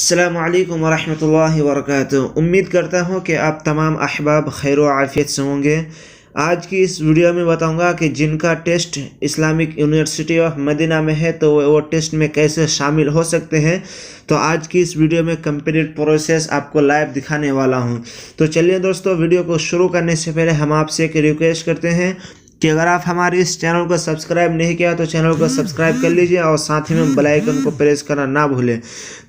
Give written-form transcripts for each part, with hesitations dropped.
अस्सलामुअलैकुम वरहमतुल्लाहि वबरकातुहू। उम्मीद करता हूँ कि आप तमाम अहबाब खैर व आफ़ियत से होंगे। आज की इस वीडियो में बताऊंगा कि जिनका test Islamic University of Medina में है तो वो टेस्ट में कैसे शामिल हो सकते हैं। तो आज की इस वीडियो में कंप्लीट प्रोसेस आपको लाइव दिखाने वाला हूं। तो चलिए दोस्तों, वीडियो को शुरू करने से पहले हम आपसे एक रिक्वेस्ट करते हैं कि अगर आप हमारे इस चैनल को सब्सक्राइब नहीं किया तो चैनल को सब्सक्राइब कर लीजिए और साथ ही में बेल आइकन को प्रेस करना ना भूलें।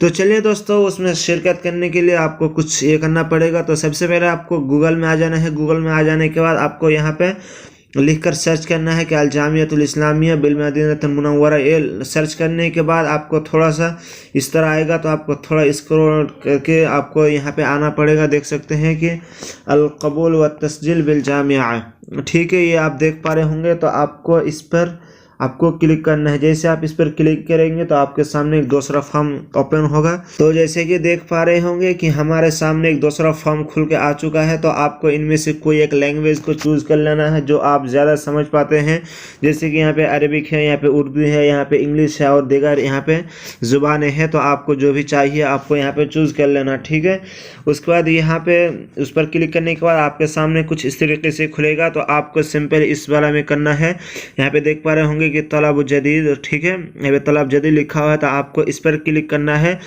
तो चलिए दोस्तों, उसमें शिरकत करने के लिए आपको कुछ ये करना पड़ेगा। तो सबसे पहले आपको गूगल में आ जाना है। गूगल में आ जाने के बाद आपको यहाँ पे लिखकर सर्च करना है कि अल जामियतुल इस्लामिया बिल मदीनतुल मुनव्वरा। ये सर्च करने के बाद आपको थोड़ा सा इस तरह आएगा, तो आपको थोड़ा स्क्रॉल करके आपको यहाँ पे आना पड़ेगा। देख सकते हैं कि अल कबूल व तस्जील बिल जामिया, ठीक है, ये आप देख पा रहे होंगे। तो आपको इस पर आपको क्लिक करना है। जैसे आप इस पर क्लिक करेंगे तो आपके सामने एक दूसरा फॉर्म ओपन होगा। तो जैसे कि देख पा रहे होंगे कि हमारे सामने एक दूसरा फॉर्म खुल के आ चुका है। तो आपको इनमें से कोई एक लैंग्वेज को चूज़ कर लेना है जो आप ज़्यादा समझ पाते हैं। जैसे कि यहाँ पे अरबिक है, यहाँ पे उर्दू है, यहाँ पे इंग्लिश है और दीगर यहाँ पे ज़ुबानें हैं। तो आपको जो भी चाहिए आपको यहाँ पे चूज़ कर लेना, ठीक है। उसके बाद यहाँ पे उस पर क्लिक करने के बाद आपके सामने कुछ इस तरीके से खुलेगा। तो आपको सिंपल इस वाला में करना है। यहाँ पे देख पा रहे होंगे कि तलब जदीद, ठीक है, यहाँ पे तलब जदीद लिखा हुआ है। तो आपको इस पर क्लिक करना है।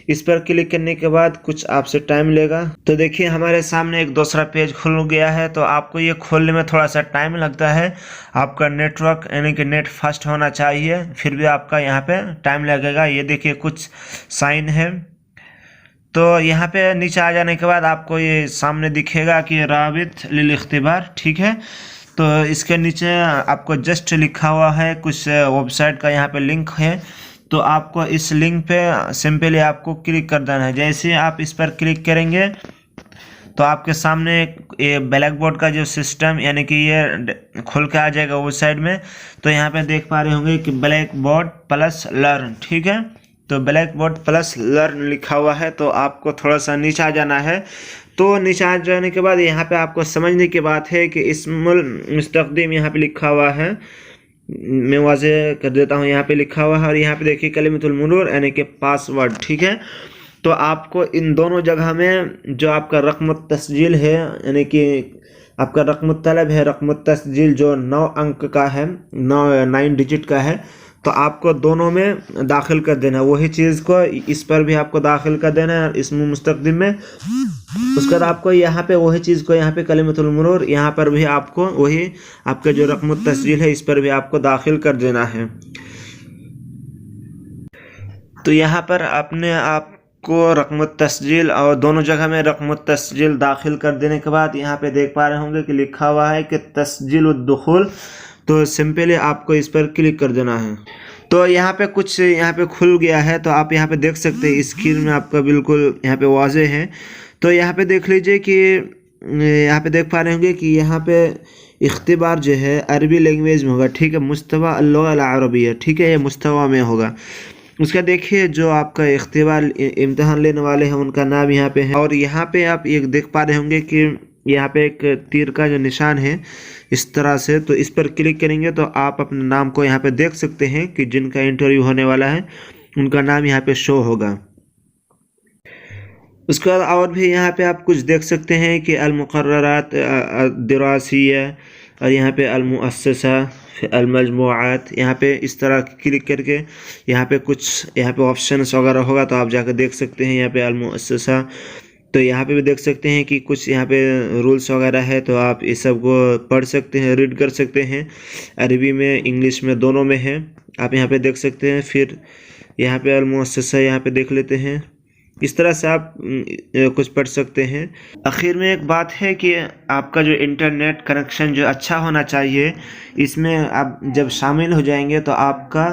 इस पर क्लिक करने के बाद कुछ आपसे टाइम लेगा। तो देखिए हमारे सामने एक दूसरा पेज खुल गया है। तो आपको ये खोलने में थोड़ा सा टाइम लगता है। आपका नेटवर्क यानी कि नेट फास्ट होना चाहिए, फिर भी आपका यहाँ पे टाइम लगेगा। ये देखिए कुछ साइन है। तो यहाँ पे नीचे आ जाने के बाद आपको ये सामने दिखेगा कि राबित लिल इख्तिबार, ठीक है। तो इसके नीचे आपको जस्ट लिखा हुआ है कुछ वेबसाइट का यहाँ पे लिंक है। तो आपको इस लिंक पे सिंपली आपको क्लिक कर देना है। जैसे आप इस पर क्लिक करेंगे तो आपके सामने ये ब्लैक बोर्ड का जो सिस्टम यानी कि ये खुल के आ जाएगा वो साइड में। तो यहाँ पे देख पा रहे होंगे कि ब्लैक बोर्ड प्लस लर्न, ठीक है। तो ब्लैक बोर्ड प्लस लर्न लिखा हुआ है। तो आपको थोड़ा सा नीचे आ जाना है। तो नीचे आ जाने के बाद यहाँ पे आपको समझने की बात है कि इस्मुल मुस्तक़दिम यहाँ पे लिखा हुआ है। मैं वाज़े कर देता हूँ, यहाँ पे लिखा हुआ है। और यहाँ पे देखिए कलिमतुल मुरूर यानी कि पासवर्ड, ठीक है। तो आपको इन दोनों जगह में जो आपका रक़म तस्जील है यानी कि आपका रक़म तलब है, रक़म तस्जील जो 9 अंक का है, 9 डिजिट का है, तो आपको दोनों में दाखिल कर देना है। वही चीज़ को इस पर भी आपको दाखिल कर देना है इस्मुल मुस्तक़दिम में। उसके बाद आपको यहाँ पे वही चीज़ को यहाँ पे कलिमतुल मुरूर यहाँ पर भी आपको वही आपका जो रक़म तस्जील है इस पर भी आपको दाखिल कर देना है। तो यहाँ पर अपने आपको रक़म तस्जील और दोनों जगह में रक़म तस्जील दाखिल कर देने के बाद यहाँ पे देख पा रहे होंगे कि लिखा हुआ है कि तस्जीलुद्दुखूल। तो सिंपली आपको इस पर क्लिक कर देना है। तो यहाँ पे कुछ यहाँ पे खुल गया है। तो आप यहाँ पे देख सकते हैं स्क्रीन में आपका बिल्कुल यहाँ पे वाज़े है। तो यहाँ पे देख लीजिए कि यहाँ पे देख पा रहे होंगे कि यहाँ पे इख्तिबार जो है अरबी लैंग्वेज में होगा, ठीक है। मुस्तवा अल-लुग़ा अल-अरबिय्या, ठीक है, ये मुस्तवा में होगा। उसका देखिए जो आपका इख्तिबार इम्तिहान लेने वाले हैं उनका नाम यहाँ पे है। और यहाँ पे आप एक देख पा रहे होंगे कि यहाँ पे एक तीर का जो निशान है इस तरह से। तो इस पर क्लिक करेंगे तो आप अपने नाम को यहाँ पे देख सकते हैं कि जिनका इंटरव्यू होने वाला है उनका नाम यहाँ पे शो होगा। उसके बाद और भी यहाँ पे आप कुछ देख सकते हैं कि अल-मुक़र्ररात दिरासिया और यहाँ पे अल-मुअस्ससा अल-मजमूआत, यहाँ पे इस तरह क्लिक करके यहाँ पे कुछ यहाँ पे ऑप्शंस वगैरह होगा। तो आप जाकर देख सकते हैं यहाँ पे अल-मुअस्ससा। तो यहाँ पे भी देख सकते हैं कि कुछ यहाँ पे रूल्स वगैरह है। तो आप इस सब को पढ़ सकते हैं, रीड कर सकते हैं। अरबी में इंग्लिश में दोनों में है, आप यहाँ पे देख सकते हैं। फिर यहाँ पे अल-मुअस्ससा यहाँ पे देख लेते हैं। इस तरह से आप कुछ पढ़ सकते हैं। आखिर में एक बात है कि आपका जो इंटरनेट कनेक्शन जो अच्छा होना चाहिए, इसमें आप जब शामिल हो जाएंगे तो आपका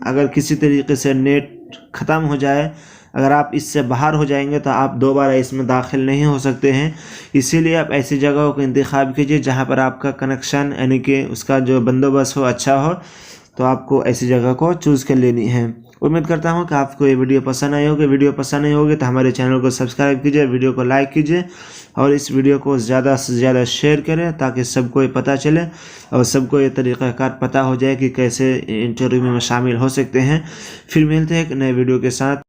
अगर किसी तरीके से नेट ख़त्म हो जाए, अगर आप इससे बाहर हो जाएंगे तो आप दोबारा इसमें दाखिल नहीं हो सकते हैं। इसीलिए आप ऐसी जगहों का इंतखाब कीजिए जहां पर आपका कनेक्शन यानी कि उसका जो बंदोबस्त हो अच्छा हो। तो आपको ऐसी जगह को चूज़ कर लेनी है। उम्मीद करता हूं कि आपको ये वीडियो पसंद आई होगी। वीडियो पसंद नहीं होगी तो हमारे चैनल को सब्सक्राइब कीजिए, वीडियो को लाइक कीजिए और इस वीडियो को ज़्यादा से ज़्यादा शेयर करें ताकि सबको ये पता चले और सबको ये तरीक़ाकार पता हो जाए कि कैसे इंटरव्यू में शामिल हो सकते हैं। फिर मिलते हैं एक नए वीडियो के साथ।